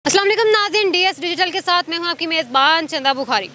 अस्सलाम वालेकुम नाज़रीन, DS डिजिटल के साथ मैं हूं आपकी मेज़बान चंदा बुखारी।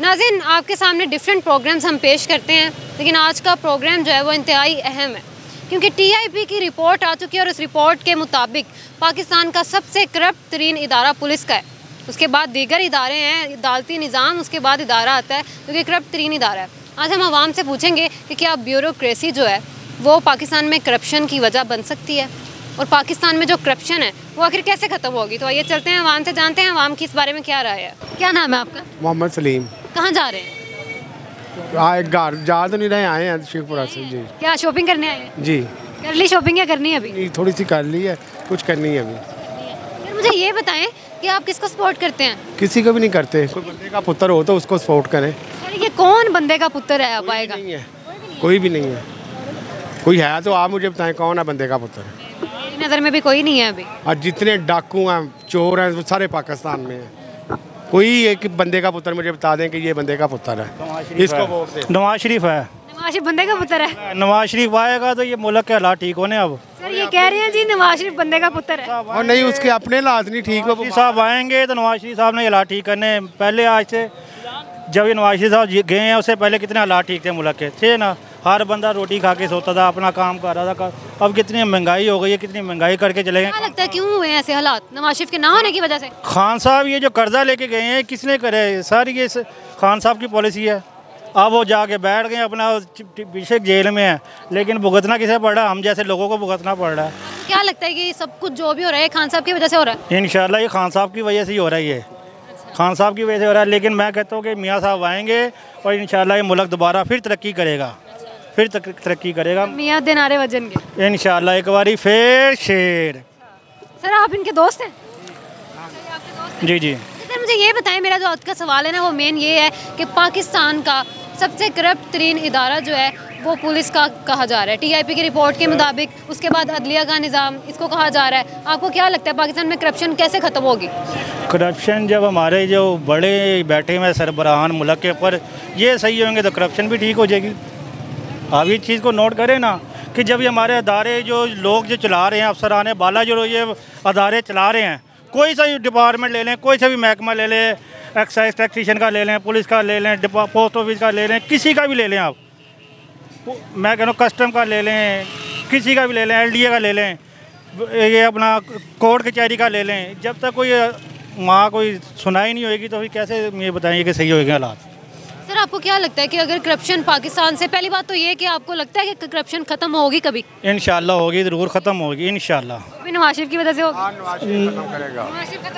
नाज़रीन, आपके सामने डिफरेंट प्रोग्राम्स हम पेश करते हैं, लेकिन आज का प्रोग्राम जो है वो इंतहाई अहम है क्योंकि TIP की रिपोर्ट आ चुकी है और उस रिपोर्ट के मुताबिक पाकिस्तान का सबसे करप्ट तरीन इदारा पुलिस का है। उसके बाद दीगर इदारे हैं, अदालती निज़ाम, उसके बाद इदारा आता है जो कि करप्ट तरीन इदारा है। आज हम आवाम से पूछेंगे कि क्या ब्यूरोक्रेसी जो है वो पाकिस्तान में करप्शन की वजह बन सकती है और पाकिस्तान में जो करप्शन है वो आखिर कैसे ख़त्म होगी। तो आइए चलते हैं अवाम से, जानते हैं अवाम की इस बारे में क्या राय है। क्या नाम है आपका? मोहम्मद सलीम। कहाँ जा रहे हैं? घर जा तो नहीं रहे, आए हैं शेखपुरा से जी। क्या शॉपिंग करने आए हैं? जी। कर ली शॉपिंग या करनी है अभी? नहीं, थोड़ी सी कर ली है, कुछ करनी है अभी। फिर मुझे ये बताएं कि आप किसको सपोर्ट करते हैं? किसी को भी नहीं करते, कोई बंदे का पुत्र हो तो उसको सपोर्ट करें। सर ये कौन बंदे का पुत्र है आप आएगा? नहीं है, कोई भी नहीं है। कोई है तो आप मुझे बताएं कौन है बंदे का पुत्र? मेरी नज़र में भी कोई नहीं है अभी। और जितने डाकू हैं, चोर हैं, वो सारे पाकिस्तान में हैं। कोई एक बंदे का पुत्र मुझे बता दें कि ये बंदे का पुत्र है, इसको वोट दें। नवाज शरीफ है। नवाज शरीफ बंदे का पुत्र है? नवाज शरीफ आएगा तो ये मुल्क के हालात ठीक होने। अब सर ये कह रहे हैं जी नवाज शरीफ बंदे का पुत्र है और नहीं, उसके अपने हालात नहीं ठीक हो। साहब आएंगे तो नवाज शरीफ साहब ने हालात ठीक करने। पहले आज से जब ये नवाज शरीफ साहब गए हैं उससे पहले कितने हालात ठीक थे मुल्क के, थे ना। हर बंदा रोटी खा के सोता था, अपना काम कर रहा था। अब कितनी महंगाई हो गई है, कितनी महंगाई करके चले गए। क्या लगता है क्यों हुए हैं ऐसे हालात नवाज शरीफ के ना होने की वजह से? खान साहब ये जो कर्जा लेके गए हैं किसने करे? सर ये खान साहब की पॉलिसी है। अब वो जाके बैठ गए अपना पीछे जेल में है, लेकिन भुगतना किसे पड़ रहा है? हम जैसे लोगों को भुगतना पड़ रहा है। क्या लगता है कि सब कुछ जो भी हो रहा है खान साहब की वजह से हो रहा है? इंशाल्लाह ये खान साहब की वजह से ही हो रहा है, ये खान साहब की वजह से हो रहा है। लेकिन मैं कहता हूँ कि मियाँ साहब आएंगे और इंशाल्लाह ये मुल्क दोबारा फिर तरक्की करेगा, फिर तरक्की करेगा। मियाँ दिनारे वजन के इंशाल्लाह एक बारी फिर शेर। सर आप इनके दोस्त हैं? जी जी। सर मुझे ये बताएं, मेरा जो आज का सवाल है ना वो मेन ये है कि पाकिस्तान का सबसे करप्ट तरीन इदारा जो है वो पुलिस का कहा जा रहा है TIP की रिपोर्ट के मुताबिक। उसके बाद अदलिया का निज़ाम, इसको कहा जा रहा है। आपको क्या लगता है पाकिस्तान में करप्शन कैसे ख़त्म होगी? करप्शन जब हमारे जो बड़े बैठे हुए सरबराहान मुल्क के ऊपर ये सही होंगे तो करप्शन भी ठीक हो जाएगी। आप इस चीज़ को नोट करें ना कि जब ये हमारे अदारे जो लोग जो चला रहे हैं, अफसरान बाला जो ये अदारे चला रहे हैं, कोई सा भी डिपार्टमेंट ले लें, कोई सा भी महकमा ले लें, एक्साइज टैक्सेशन का ले लें, पुलिस का ले लें, पोस्ट ऑफिस का ले लें, किसी का भी ले लें आप, मैं कह रहा हूँ कस्टम का ले लें, किसी का भी ले लें, LDA का ले लें, ये अपना कोर्ट कचहरी का ले लें, जब तक कोई कोई सुनाई नहीं होगी तो फिर कैसे ये बताएंगे कि सही होएंगे हालात। सर आपको क्या लगता है कि अगर करप्शन पाकिस्तान से, पहली बात तो ये कि आपको लगता है कि करप्शन ख़त्म होगी कभी? इंशाल्लाह होगी, ज़रूर ख़त्म होगी इंशाल्लाह। नवाज शरीफ की वजह से होगी?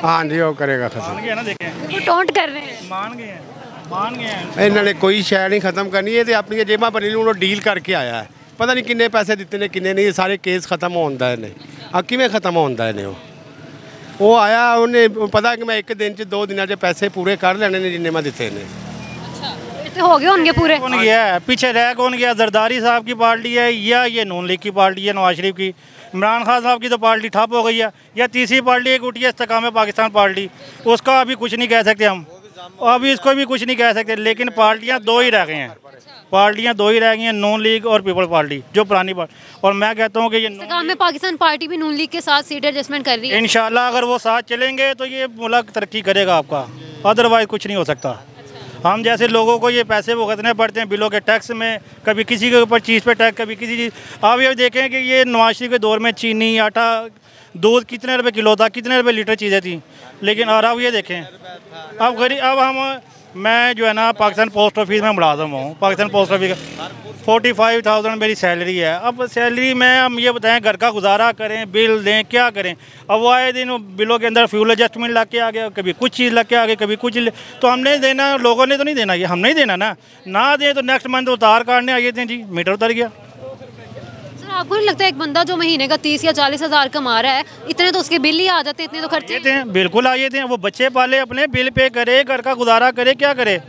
हाँ जी, वो करेगा खत्म। मान गए ना, देखें वो टोंट कर रहे हैं। मान गए हैं। इन्होंने कोई शय नहीं खत्म करनी है, अपनी जेबा बनी उन्होंने डील करके आया है। पता नहीं किन्ने पैसे दिते ने किन्ने नहीं, सारे केस खत्म होता है। किमें खत्म होता है? वो आया, उन्हें पता कि मैं एक दिन 2 दिन पैसे पूरे कर लेने ने जिन्ने मैं दिते ने। हो गए होंगे पूरे? कौन गया है पीछे, रह कौन गया? जरदारी साहब की पार्टी है या ये नून लीग की पार्टी है नवाज शरीफ की? इमरान खान साहब की तो पार्टी ठप हो गई है, या तीसरी पार्टी एक उठी है इस्तेकाम पाकिस्तान पार्टी, उसका अभी कुछ नहीं कह सकते हम, अभी इसको भी कुछ नहीं कह सकते। लेकिन पार्टियां 2 ही रह गई हैं, पार्टियां 2 ही रह गई हैं, नून लीग और पीपल पार्टी जो पुरानी पार्टी। और मैं कहता हूँ कि ये इस्तेकाम में पाकिस्तान पार्टी भी नून लीग के साथ सीट एडजस्टमेंट कर रही है। इंशाल्लाह अगर वो साथ चलेंगे तो ये मुल्क तरक्की करेगा आपका, अदरवाइज कुछ नहीं हो सकता। हम जैसे लोगों को ये पैसे भुगतने पड़ते हैं बिलों के टैक्स में, कभी किसी के ऊपर चीज़ पे टैक्स, कभी किसी चीज़। आप ये देखें कि ये नवाज शरीफ के दौर में चीनी, आटा, दूध कितने रुपए किलो था, कितने रुपए लीटर चीज़ें थी। लेकिन और अब ये देखें, अब गरीब, अब मैं जो है ना पाकिस्तान पोस्ट ऑफिस में मुलाजिम हूँ, पाकिस्तान पोस्ट ऑफिस का 45,000 मेरी सैलरी है। अब सैलरी में हम ये बताएं घर का गुजारा करें, बिल दें, क्या करें? अब वो आए दिन बिलों के अंदर फ्यूल एडजस्टमेंट लग के आ गया, कभी कुछ चीज़ लग के आ गई, कभी कुछ। तो हमने देना, लोगों ने तो नहीं देना, ये हम नहीं देना ना दें तो नेक्स्ट मंथ उतार काटने आइए थे जी, मीटर उतर गया। सर आपको नहीं लगता एक बंदा जो महीने का 30 या 40 हज़ार कमा रहा है, इतने तो उसके बिल ही आ जाते हैं, इतने तो खर्चे थे? बिल्कुल आइए थे, वो बच्चे पाले, अपने बिल पे करे, घर का गुजारा करे, क्या करे,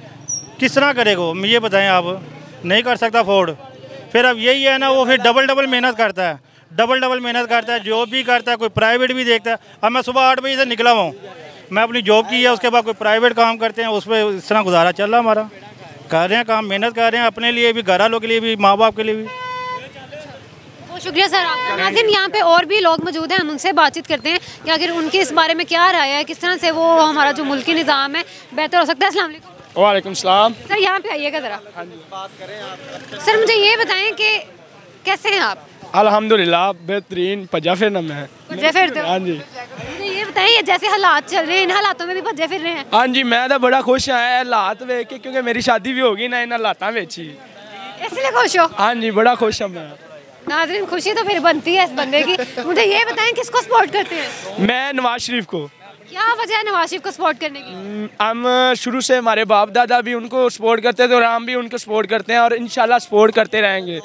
किस तरह करेगा? मुझे बताएं, आप नहीं कर सकता अफोर्ड। फिर अब यही है ना, वो फिर डबल मेहनत करता है, डबल मेहनत करता है, जॉब भी करता है, कोई प्राइवेट भी देखता है। अब मैं सुबह 8 बजे से निकला हूँ, मैं अपनी जॉब की है, उसके बाद कोई प्राइवेट काम करते हैं, उस पर इस तरह गुजारा चल रहा हमारा। कर रहे हैं काम, मेहनत कर रहे हैं अपने लिए भी, घर वालों के लिए भी, माँ बाप के लिए भी। बहुत शुक्रिया सर आपका। नाज़रीन, यहाँ पे और भी लोग मौजूद हैं, हम उनसे बातचीत करते हैं कि आखिर उनकी इस बारे में क्या राय है, किस तरह से वो हमारा जो मुल्की निज़ाम है बेहतर हो सकता है। अस्सलाम वालेकुम। वालेकुम सलाम। सर यहाँ पे आइएगा ज़रा। बात करें आप। सर मुझे ये बताएं कि कैसे हैं आप? अल्हम्दुलिल्लाह बेहतरीन, भज्जा फिरना में है। भज्जे फिरते हो? हाँ जी। मुझे ये बताएं, ये जैसे हालात चल रहे हैं, इन हालातों में भी भज्जे फिर रहे हैं? हाँ जी, मैं तो बड़ा खुश आया हालात वेख के, क्योंकि मेरी शादी भी होगी ना इन हालातों में ही। इसलिए खुश हो? हाँ जी, बड़ा खुश हूँ मैं। नाज़रीन, खुशी तो फिर बनती है इस बंदे की। मुझे ये बताएं किसको सपोर्ट करते हैं? मैं नवाज शरीफ को। क्या वजह है नवाज शरीफ को सपोर्ट करने की? हम शुरू से हमारे बाप दादा भी उनको सपोर्ट करते थे और हम भी उनको सपोर्ट करते हैं और इंशाल्लाह सपोर्ट करते रहेंगे।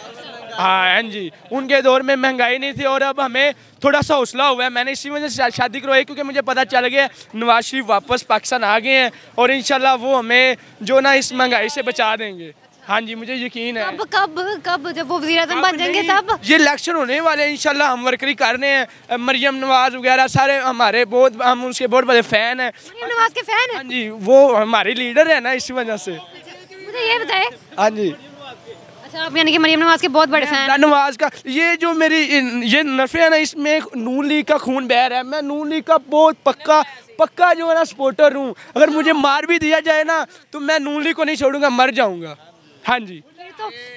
हाँ जी, उनके दौर में महंगाई नहीं थी और अब हमें थोड़ा सा हौसला हुआ है। मैंने इसी वजह से शादी करवाई, क्योंकि मुझे पता चल गया नवाज शरीफ वापस पाकिस्तान आ गए हैं और इंशाल्लाह वो हमें जो ना इस महंगाई से बचा देंगे। हाँ जी, मुझे यकीन है। कब जब वो वज़ीर-ए-आज़म बन जाएंगे तब? ये इलेक्शन होने वाले हैं, इंशाल्लाह हम वर्करी कर रहे हैं। मरियम नवाज वगैरह सारे हमारे बहुत, हम उनके बहुत बड़े फ़ैन हैं। मरियम नवाज के फ़ैन हैं? हाँ जी, वो हमारी लीडर है ना, इसी वजह से। मुझे ये बताएं। हाँ जी। अच्छा, आप यानी कि मरियम नवाज के बहुत बड़े फ़ैन हैं? नवाज का ये जो मेरी ये नफ़े है ना, इसमें नून लीग का खून बह रहा है। मैं नून लीग का बहुत पक्का जो है ना सपोर्टर हूँ। अगर मुझे मार भी दिया जाए ना तो मैं नून लीग को नहीं छोड़ूंगा, मर जाऊंगा। हाँ जी,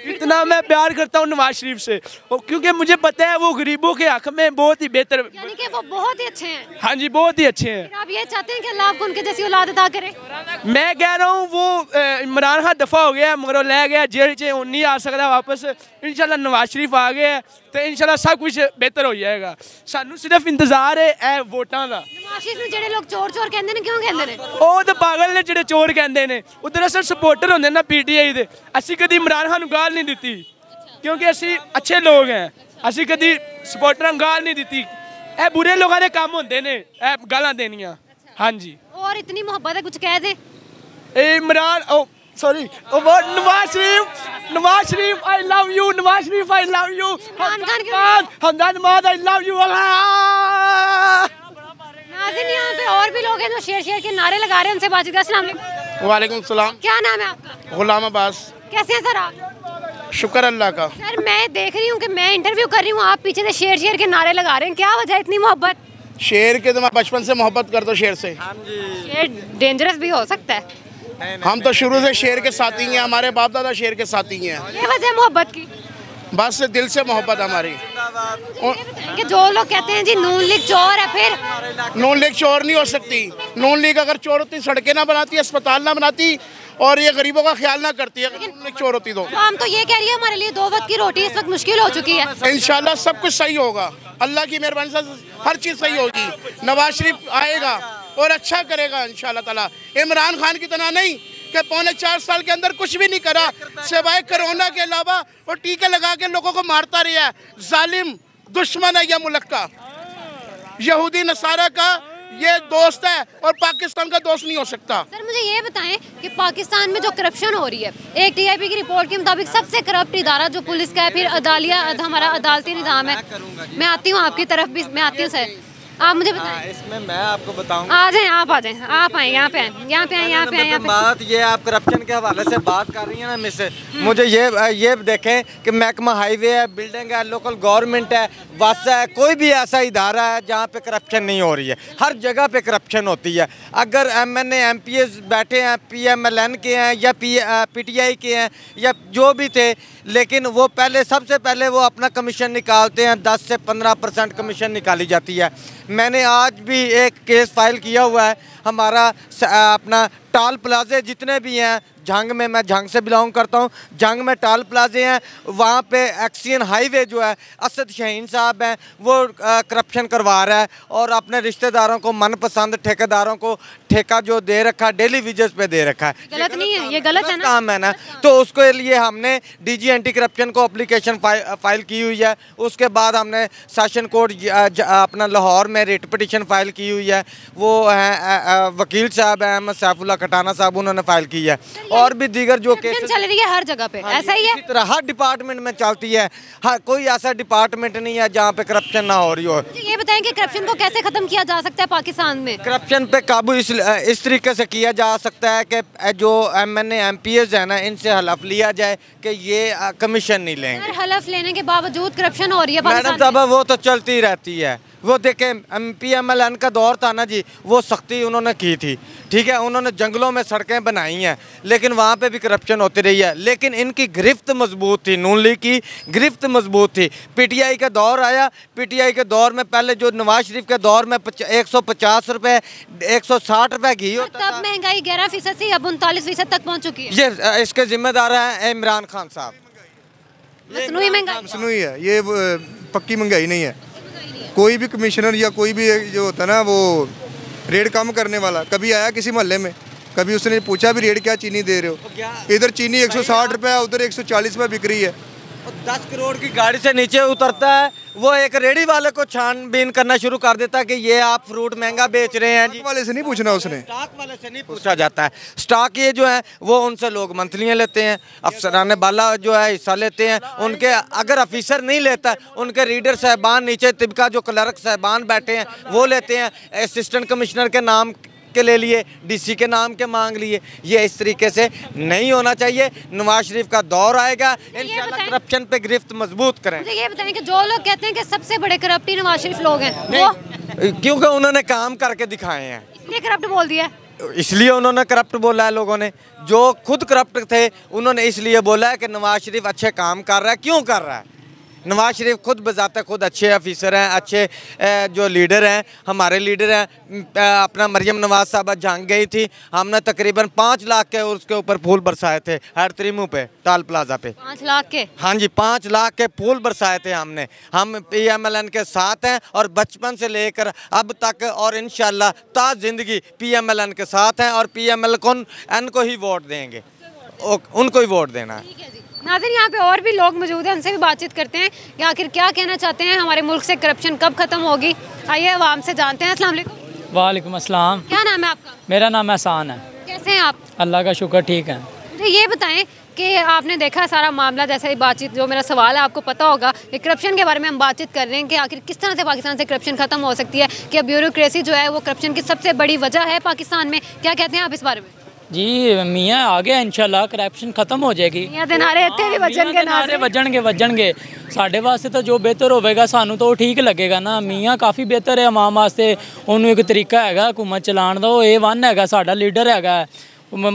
इतना मैं प्यार करता हूँ नवाज शरीफ से, क्योंकि मुझे पता है वो गरीबों के हक में बहुत ही बेहतर, यानी कि वो बहुत ही अच्छे हैं। हाँ जी, बहुत ही अच्छे हैं। आप ये चाहते हैं कि अल्लाह आपको उनके जैसी औलाद अता करे? मैं कह रहा हूँ वो इमरान खान दफ़ा हो गया मगर ले गया जेल से, नहीं आ सकता वापस। इंशाल्लाह नवाज शरीफ आ गया तो इंशाल्लाह सब कुछ बेहतर हो जाएगा। सानू सिर्फ इंतजार है वोटां दा। नवाज शरीफ ਨੂੰ ਜਿਹੜੇ ਲੋਕ ਚੋਰ ਕਹਿੰਦੇ ਨੇ ਕਿਉਂ ਕਹਿੰਦੇ ਨੇ? ਉਹ ਤਾਂ ਪਾਗਲ ਨੇ ਜਿਹੜੇ ਚੋਰ ਕਹਿੰਦੇ ਨੇ। ਉਹ ਦਰਅਸਲ ਸਪੋਰਟਰ ਹੁੰਦੇ ਨਾ ਪੀਟੀਆਈ ਦੇ। ਅਸੀਂ ਕਦੀ ਇਮਰਾਨ ਖਾਨ ਨੂੰ ਗਾਲ ਨਹੀਂ ਦਿੱਤੀ, ਕਿਉਂਕਿ ਅਸੀਂ ਅੱਛੇ ਲੋਕ ਹਾਂ। ਅਸੀਂ ਕਦੀ ਸਪੋਰਟਰਾਂ ਨੂੰ ਗਾਲ ਨਹੀਂ ਦਿੱਤੀ। ਇਹ ਬੁਰੇ ਲੋਕਾਂ ਦੇ ਕੰਮ ਹੁੰਦੇ ਨੇ ਇਹ ਗਾਲਾਂ ਦੇਣੀਆਂ। ਹਾਂਜੀ, और इतनी मोहब्बत है, कुछ कह दे। Imran sorry Nawaz Sharif I love you, Nawaz Sharif I love you, Hamdan माद आई लव यू। नाज़रीन, यहाँ पे और भी लोग हैं जो शेर के नारे लगा रहे हैं, उनसे बातचीत। अस्सलाम वालेकुम। वालेकुम सलाम। क्या नाम है आपका? गुलाम अब्बास। कैसे हैं सर आप? शुक्र अल्लाह का। सर मैं देख रही हूँ कि मैं इंटरव्यू कर रही हूँ, आप पीछे से शेर के नारे लगा रहे हैं, क्या वजह है इतनी मोहब्बत? शेर के तो मैं बचपन से मोहब्बत करता हूँ शेर से। शेर डेंजरस भी हो सकता है। हम तो शुरू से शेर के साथी हैं, हमारे बाप दादा शेर के साथी हैं। ये वजह है मोहब्बत की? बस दिल से मोहब्बत हमारी। कि जो लोग कहते हैं जी नून लीग चोर है, फिर नून लीग चोर नहीं हो सकती। नून लीग अगर चोर होती सड़कें ना बनाती, अस्पताल ना बनाती और ये गरीबों का ख्याल ना करती, अगर नून लीग चोर होती तो। हम तो ये कह रही है हमारे लिए 2 वक्त की रोटी इस वक्त मुश्किल हो चुकी है। इंशाल्लाह सब कुछ सही होगा, अल्लाह की मेहरबानी से हर चीज़ सही होगी। नवाज शरीफ आएगा और अच्छा करेगा इंशाल्लाह ताला। इमरान खान की तरह नहीं कि 4.25 साल के अंदर कुछ भी नहीं करा सिवाय कोरोना के अलावा, और टीके लगा के लोगों को मारता रहा है। जालिम दुश्मन है यह मुल्क का, यहूदी नसारा का ये दोस्त है और पाकिस्तान का दोस्त नहीं हो सकता। सर मुझे ये बताएं कि पाकिस्तान में जो करप्शन हो रही है, एक टीआईबी की रिपोर्ट के मुताबिक सबसे करप्ट इदारा जो पुलिस का है, फिर हमारा अदालती निज़ाम है। मैं आती हूँ आपकी तरफ भी, मैं आती हूँ सर, आप मुझे बताएं। इसमें मैं आपको बताऊंगा। आ जाएं, आप आ जाएं, आप आए, यहाँ पे आए, यहाँ पे आए, यहाँ पे आए, यहाँ पे। बात ये आप करप्शन के हवाले से बात कर रही हैं ना मुझसे, मुझे ये देखें कि महकमा हाईवे है, बिल्डिंग है, लोकल गवर्नमेंट है, वासा है, कोई भी ऐसा इदारा है जहाँ पे करप्शन नहीं हो रही है। हर जगह पे करप्शन होती है। अगर MNA MPs बैठे हैं, PMLN के हैं या PTI के हैं या जो भी थे, लेकिन वो सबसे पहले वो अपना कमीशन निकालते हैं। 10 से 15% कमीशन निकाली जाती है। मैंने आज भी एक केस फाइल किया हुआ है। हमारा अपना टाल प्लाजे जितने भी हैं जंग में, मैं जंग से बिलोंग करता हूँ, जंग में टाल प्लाजे हैं, वहाँ पे एक्सियन हाईवे जो है असद शहीन साहब हैं वो करप्शन करवा रहा है और अपने रिश्तेदारों को, मनपसंद ठेकेदारों को ठेका जो दे रखा है डेली वेजेस पे दे रखा है। गलत नहीं है, ये गलत है ना, काम है ना। तो उसके लिए हमने DG एंटी करप्शन को एप्लीकेशन फाइल की हुई है। उसके बाद हमने सेशन कोर्ट अपना लाहौर में रिट पिटीशन फाइल की हुई है। वो हैं वकील साहब हैं अहमद सैफुल्लाह कटाना साहब उन्होंने फाइल की है, और भी दीगर जो केस चल रही है हर जगह पे, ऐसा ही है। इसी तरह हर डिपार्टमेंट में चलती है, हर कोई ऐसा डिपार्टमेंट नहीं है जहाँ पे करप्शन ना हो रही हो। ये बताएं कि करप्शन को कैसे खत्म किया जा सकता है पाकिस्तान में? करप्शन पे काबू इस तरीके से किया जा सकता है कि जो MNA MPs है ना, इनसे हलफ लिया जाए कि ये कमीशन नहीं लेंगे। हलफ लेने के बावजूद करप्शन हो रही है मैडम साहब, वो तो चलती रहती है। वो देखें MP MLN का दौर था ना जी, वो सख्ती उन्होंने की थी, ठीक है, उन्होंने जंगलों में सड़कें बनाई हैं, लेकिन वहाँ पे भी करप्शन होती रही है। लेकिन इनकी गिरफ्त मजबूत थी, नून लीग की गिरफ्त मजबूत थी। PTI का दौर आया, PTI के दौर में पहले जो नवाज शरीफ के दौर में 150 रुपये 160 रुपये घी होता था, तब महंगाई 11% से अब 39% तक पहुँच चुकी है। ये इसके जिम्मेदार हैं इमरान खान साहब। मसनूई महंगाई, मसनूई है ये, पक्की महंगाई नहीं है। कोई भी कमिश्नर या कोई भी जो होता है ना, वो रेट कम करने वाला कभी आया किसी मोहल्ले में, कभी उसने पूछा भी रेट क्या चीनी दे रहे हो? इधर चीनी 160 रुपये, उधर 140 रुपये बिक रही है। 10 करोड़ की गाड़ी से नीचे उतरता है, वो एक रेडी वाले को छानबीन करना शुरू कर देता है कि ये आप फ्रूट महंगा बेच रहे हैं जी। स्टॉक वाले से नहीं पूछना, उसने स्टॉक वाले से नहीं पूछा जाता है। स्टॉक ये जो है वो उनसे लोग मंथलियाँ लेते हैं, अफसरान बाला जो है हिस्सा लेते हैं उनके। अगर ऑफिसर नहीं लेता, उनके रीडर साहबान नीचे तिबका जो क्लर्क साहबान बैठे हैं वो लेते हैं। असिस्टेंट कमिश्नर के नाम के ले लिए, DC के नाम के मांग लिए। ये इस तरीके से नहीं होना चाहिए। नवाज शरीफ का दौर आएगा, इंशाल्लाह करप्शन पे गिरफ्त मजबूत करें। मुझे ये बताएं कि जो लोग कहते हैं कि सबसे बड़े करप्ट ही नवाज शरीफ लोग हैं, वो क्योंकि उन्होंने काम करके दिखाए हैं, इसलिए करप्ट बोल दिया है। इसलिए उन्होंने करप्ट बोला है। लोगों ने जो खुद करप्ट थे उन्होंने इसलिए बोला है कि नवाज शरीफ अच्छे काम कर रहा है। क्यों कर रहा है? नवाज शरीफ खुद बजाते खुद अच्छे ऑफिसर हैं, अच्छे जो लीडर हैं, हमारे लीडर हैं। अपना मरियम नवाज साहब जंग गई थी, हमने तकरीबन 5 लाख के उसके ऊपर फूल बरसाए थे हर त्रिमू पे, टाल प्लाजा पे। 5 लाख के? हाँ जी, 5 लाख के फूल बरसाए थे हमने। हम PMLN के साथ हैं और बचपन से लेकर अब तक, और इंशाल्लाह ता जिंदगी PMLN के साथ हैं, और PMLN को ही वोट देंगे, उनको ही वोट देना है। नाज़रीन, यहाँ पे और भी लोग मौजूद हैं, उनसे भी बातचीत करते हैं कि आखिर क्या कहना चाहते हैं, हमारे मुल्क से करप्शन कब खत्म होगी। आइए आवाम से जानते हैं। अस्सलाम वालेकुम। वालेकुम अस्सलाम। क्या नाम है आपका? मेरा नाम एहसान है। कैसे हैं आप? अल्लाह का शुक्र, ठीक है। मुझे ये बताएं कि आपने देखा सारा मामला, जैसे ही बातचीत, जो मेरा सवाल है आपको पता होगा कि करप्शन के बारे में हम बातचीत कर रहे हैं कि आखिर किस तरह से पाकिस्तान से करप्शन खत्म हो सकती है, कि ब्यूरोक्रेसी जो है वो करप्शन की सबसे बड़ी वजह है पाकिस्तान में। क्या कहते हैं आप इस बारे में? जी मियाँ आ गया, इंशाल्लाह करप्शन खत्म हो जाएगी। वजणगे साढ़े वास्ते तो जो बेहतर होगा सानू तो ठीक लगेगा ना। मियाँ काफ़ी बेहतर है अवाम वास्ते, उन्होंने एक तरीका है हुकूमत चलाने का, वो A1 है, साडा लीडर है।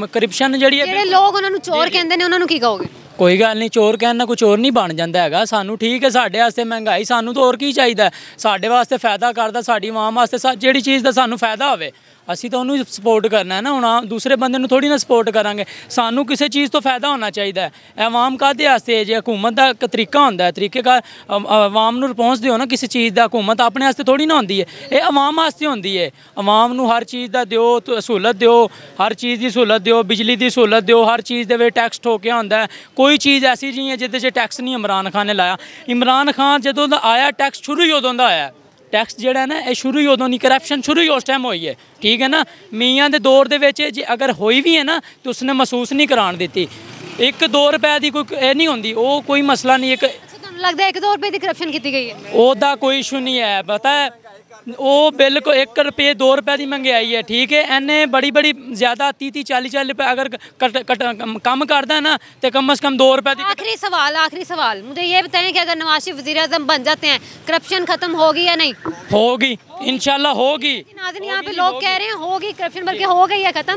करप्शन जी लोग उन्होंने चोर कहते हैं, उन्होंने की कहोगे? कोई गल नहीं, चोर कहना कोई चोर नहीं बन जाता है। सानू ठीक है, साढ़े वास्ते महंगाई, सानू तो और की चाहिए? साढ़े वास्ते फायदा करता, साड़ी आवाम वास्ते जी चीज़ का सानू फायदा हो, असी तो उन्होंने सपोर्ट करना है ना। हूँ दूसरे बंदे थोड़ी ना सपोर्ट करांगे, सानू किसी चीज़ तो फायदा होना चाहिए। अवाम काहदे वास्ते जे हुकूमत का एक तरीका होंदा है, तरीकेकार अवाम नूं रिस्पॉन्स दिओ ना किसी चीज़ का। हुकूमत अपने वास्ते थोड़ी ना होंदी है, ये अवाम वास्ते होंदी है। अवाम नूं हर चीज़ का दिओ, सहूलत दिओ, हर चीज़ की सहूलत दिओ, बिजली की सहूलत दिओ, हर चीज़ दे टैक्स ठोकिया होंदा है। कोई चीज़ ऐसी नहीं है जिहदे च टैक्स नहीं इमरान खान ने लाया। इमरान खान जदों दा आया, टैक्स शुरू ही उदों दा आया। टैक्स जोड़ा है ना, ये शुरू ही उदों नहीं, करप्शन शुरू ही उस टाइम हुई है, ठीक है ना। मियाँ के दौर के जे अगर हुई भी है ना तो उसने महसूस नहीं करान दी। 1-2 रुपए की कोई ये नहीं होंगी, वो कोई मसला नहीं। एक लगता है 1-2 रुपए की करप्शन की गई है, ओदा कोई इशू नहीं है। पता है वो बिल को 1 रुपये 2 रुपए की महंगाई है, ठीक है। इन्हें बड़ी ज़्यादा 30-40 रुपए अगर कम करता है ना तो कम से कम 2 रुपए की। आखिरी सवाल मुझे ये बताएं कि अगर नवाज शरीफ वज़ीर-ए-आज़म बन जाते हैं, करप्शन खत्म होगी या नहीं? होगी, इंशाल्लाह होगी। नाज़रीन, यहाँ पे लोग कह रहे हैं होगी करप्शन, बल्कि हो गई है खत्म।